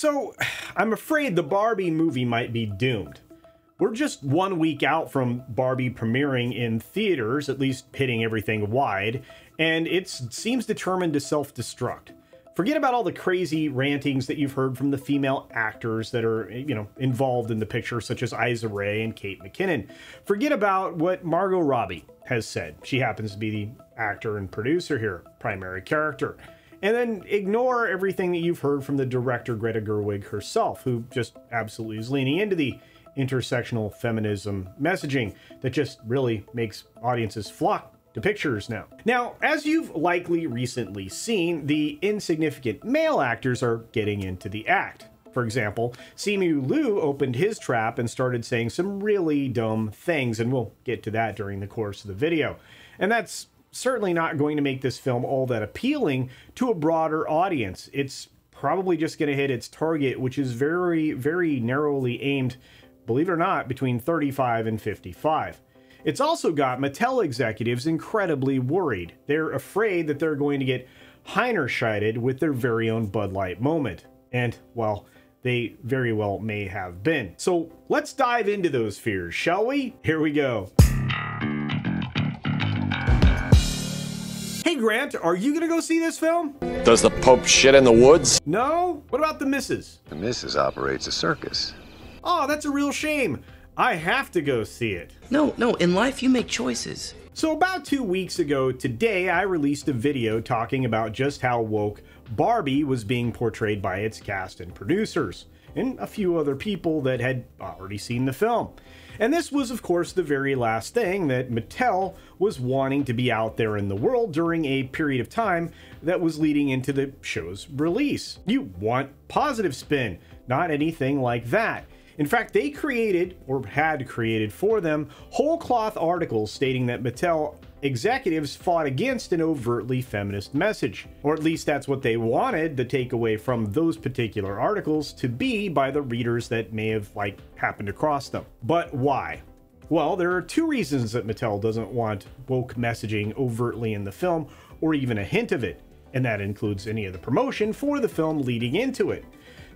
So, I'm afraid the Barbie movie might be doomed. We're just 1 week out from Barbie premiering in theaters, at least hitting everything wide, and it seems determined to self-destruct. Forget about all the crazy rantings that you've heard from the female actors that are, involved in the picture, such as Issa Rae and Kate McKinnon. Forget about what Margot Robbie has said. She happens to be the actor and producer here, primary character. And then ignore everything that you've heard from the director Greta Gerwig herself, who just absolutely is leaning into the intersectional feminism messaging that just really makes audiences flock to pictures now. Now, as you've likely recently seen, the insignificant male actors are getting into the act. For example, Simu Liu opened his trap and started saying some really dumb things, and we'll get to that during the course of the video. And that's certainly not going to make this film all that appealing to a broader audience. It's probably just going to hit its target, which is very, very narrowly aimed, believe it or not, between 35 and 55. It's also got Mattel executives incredibly worried. They're afraid that they're going to get Heinerscheited with their very own Bud Light moment. And, well, they very well may have been. So let's dive into those fears, shall we? Here we go. Hey Grant, are you gonna go see this film? Does the Pope shit in the woods? No? What about the missus? The missus operates a circus. Oh, that's a real shame. I have to go see it. No, in life you make choices. So about 2 weeks ago today, I released a video talking about just how woke Barbie was being portrayed by its cast and producers, and a few other people that had already seen the film. And this was, of course, the very last thing that Mattel was wanting to be out there in the world during a period of time that was leading into the show's release. You want positive spin, not anything like that. In fact, they created, or had created for them, whole cloth articles stating that Mattel executives fought against an overtly feminist message. Or at least that's what they wanted the takeaway from those particular articles to be by the readers that may have, happened across them. But why? Well, there are two reasons that Mattel doesn't want woke messaging overtly in the film, or even a hint of it. And that includes any of the promotion for the film leading into it.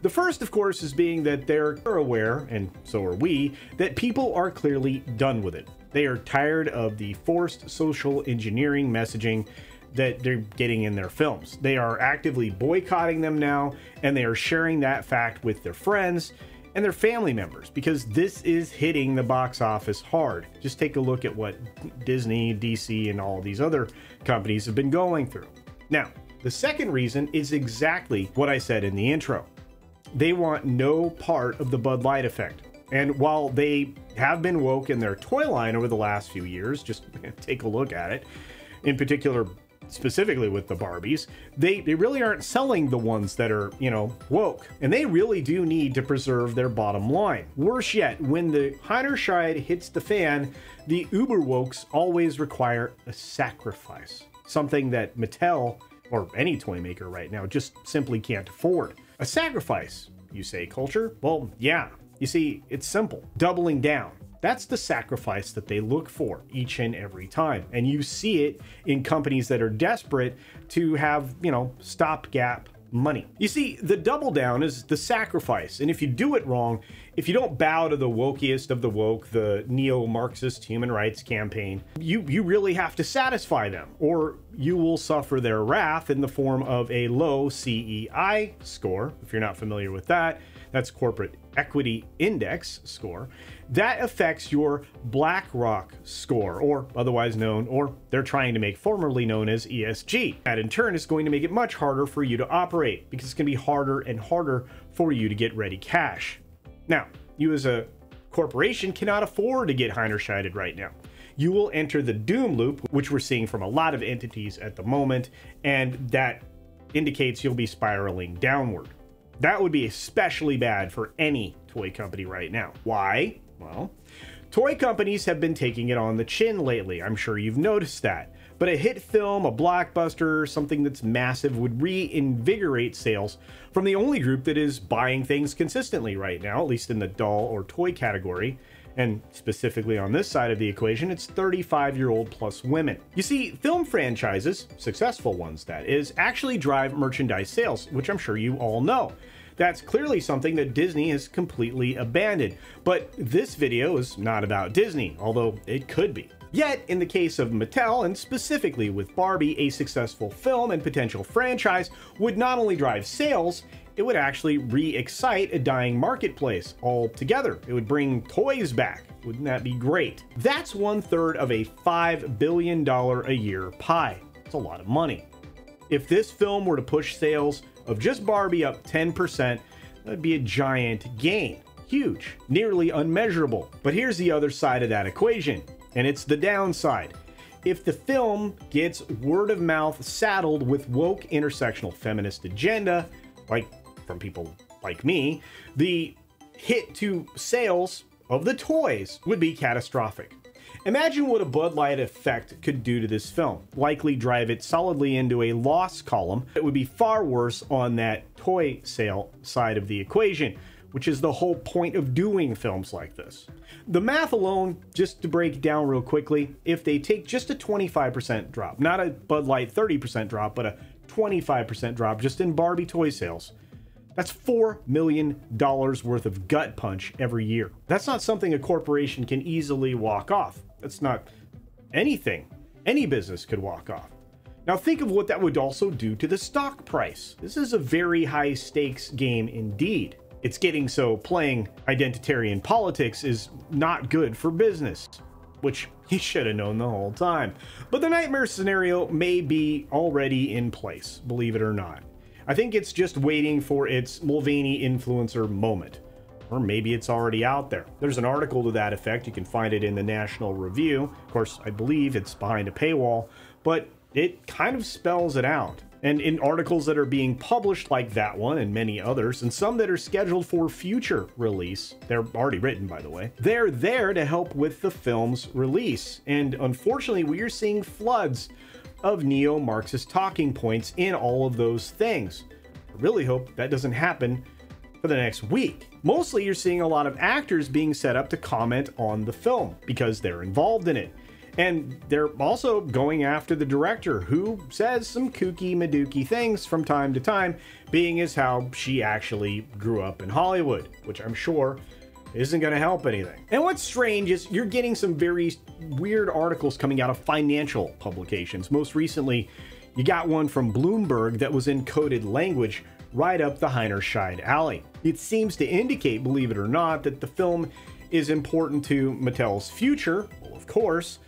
The first, of course, is being that they're aware, and so are we, that people are clearly done with it. They are tired of the forced social engineering messaging that they're getting in their films. They are actively boycotting them now, and they are sharing that fact with their friends and their family members, because this is hitting the box office hard. Just take a look at what Disney, DC, and all these other companies have been going through. Now, the second reason is exactly what I said in the intro. They want no part of the Bud Light effect. And while they have been woke in their toy line over the last few years, just take a look at it, in particular, specifically with the Barbies, they really aren't selling the ones that are, woke. And they really do need to preserve their bottom line. Worse yet, when the Heinerscheid hits the fan, the uber wokes always require a sacrifice. Something that Mattel, or any toy maker right now, just simply can't afford. A sacrifice, you say, Culture? Well, yeah. You see, it's simple. Doubling down. That's the sacrifice that they look for each and every time. And you see it in companies that are desperate to have, stopgap money. You see, the double down is the sacrifice. And if you do it wrong, if you don't bow to the wokiest of the woke, the neo-Marxist human rights campaign, you really have to satisfy them, or you will suffer their wrath in the form of a low CEI score. If you're not familiar with that, that's Corporate Equity Index score. That affects your BlackRock score, or otherwise known, or they're trying to make formerly known as ESG. That in turn is going to make it much harder for you to operate, because it's going to be harder and harder for you to get ready cash. Now, you as a corporation cannot afford to get Heinerscheided right now. You will enter the doom loop, which we're seeing from a lot of entities at the moment, and that indicates you'll be spiraling downward. That would be especially bad for any toy company right now. Why? Well, toy companies have been taking it on the chin lately. I'm sure you've noticed that. But a hit film, a blockbuster, something that's massive would reinvigorate sales from the only group that is buying things consistently right now, at least in the doll or toy category. And specifically on this side of the equation, it's 35-year-old plus women. You see, film franchises, successful ones that is, actually drive merchandise sales, which I'm sure you all know. That's clearly something that Disney has completely abandoned. But this video is not about Disney, although it could be. Yet, in the case of Mattel, and specifically with Barbie, a successful film and potential franchise would not only drive sales, it would actually re-excite a dying marketplace altogether. It would bring toys back. Wouldn't that be great? That's 1/3 of a $5 billion a year pie. It's a lot of money. If this film were to push sales of just Barbie up 10%, that'd be a giant gain. Huge, nearly unmeasurable. But here's the other side of that equation, and it's the downside. If the film gets word of mouth saddled with woke intersectional feminist agenda, like from people like me, the hit to sales of the toys would be catastrophic. Imagine what a Bud Light effect could do to this film. Likely drive it solidly into a loss column. It would be far worse on that toy sale side of the equation, which is the whole point of doing films like this. The math alone, just to break it down real quickly, if they take just a 25% drop, not a Bud Light 30% drop, but a 25% drop just in Barbie toy sales, that's $4 million worth of gut punch every year. That's not something a corporation can easily walk off. That's not anything any business could walk off. Now think of what that would also do to the stock price. This is a very high stakes game indeed. It's getting so playing identitarian politics is not good for business, which he should have known the whole time. But the nightmare scenario may be already in place, believe it or not. I think it's just waiting for its Mulvaney influencer moment. Or maybe it's already out there. There's an article to that effect. You can find it in the National Review. Of course, I believe it's behind a paywall, but it kind of spells it out. And in articles that are being published like that one and many others, and some that are scheduled for future release, they're already written by the way, they're there to help with the film's release. And unfortunately, we are seeing floods of neo-Marxist talking points in all of those things. I really hope that doesn't happen for the next week. Mostly you're seeing a lot of actors being set up to comment on the film because they're involved in it. And they're also going after the director, who says some kooky madooky things from time to time, being as how she actually grew up in Hollywood, which I'm sure isn't going to help anything. And what's strange is you're getting some very weird articles coming out of financial publications. Most recently, you got one from Bloomberg that was in coded language right up the Heinerscheid alley. It seems to indicate, believe it or not, that the film is important to Mattel's future, well, of course,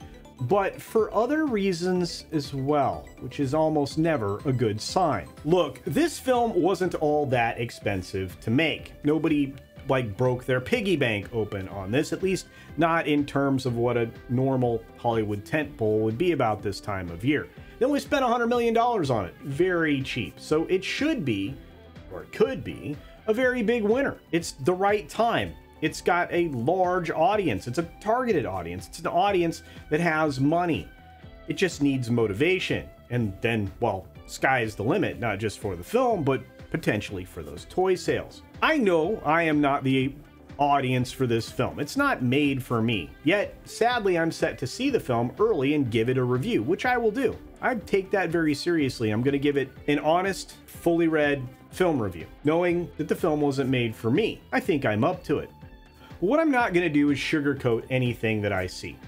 but for other reasons as well, which is almost never a good sign. Look, this film wasn't all that expensive to make. Nobody broke their piggy bank open on this, at least not in terms of what a normal Hollywood tentpole would be about this time of year. They only spent $100 million on it, very cheap. So it should be, or it could be, a very big winner. It's the right time. It's got a large audience. It's a targeted audience. It's an audience that has money. It just needs motivation. And then, well, sky is the limit, not just for the film, but potentially for those toy sales. I know I am not the audience for this film. It's not made for me. Yet, sadly, I'm set to see the film early and give it a review, which I will do. I take that very seriously. I'm going to give it an honest, fully read film review, knowing that the film wasn't made for me. I think I'm up to it. What I'm not going to do is sugarcoat anything that I see.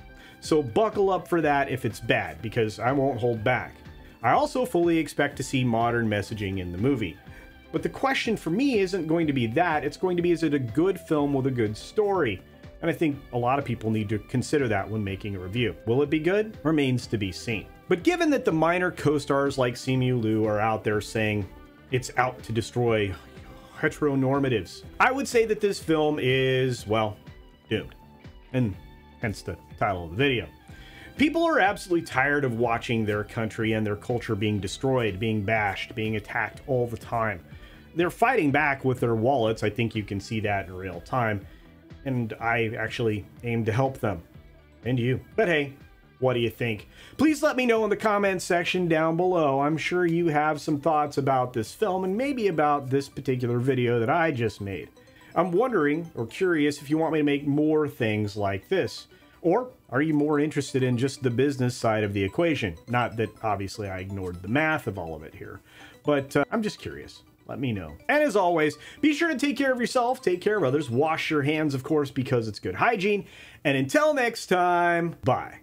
So buckle up for that if it's bad, because I won't hold back. I also fully expect to see modern messaging in the movie. But the question for me isn't going to be that, it's going to be, is it a good film with a good story? And I think a lot of people need to consider that when making a review. Will it be good? Remains to be seen. But given that the minor co-stars like Simu Liu are out there saying it's out to destroy heteronormatives, I would say that this film is, well, doomed. And hence the title of the video. People are absolutely tired of watching their country and their culture being destroyed, being bashed, being attacked all the time. They're fighting back with their wallets. I think you can see that in real time. And I actually aim to help them. And you. But hey, what do you think? Please let me know in the comments section down below. I'm sure you have some thoughts about this film and maybe about this particular video that I just made. I'm wondering or curious if you want me to make more things like this. Or are you more interested in just the business side of the equation? Not that obviously I ignored the math of all of it here, but I'm just curious. let me know. And as always, be sure to take care of yourself, take care of others, wash your hands, of course, because it's good hygiene. And until next time, bye.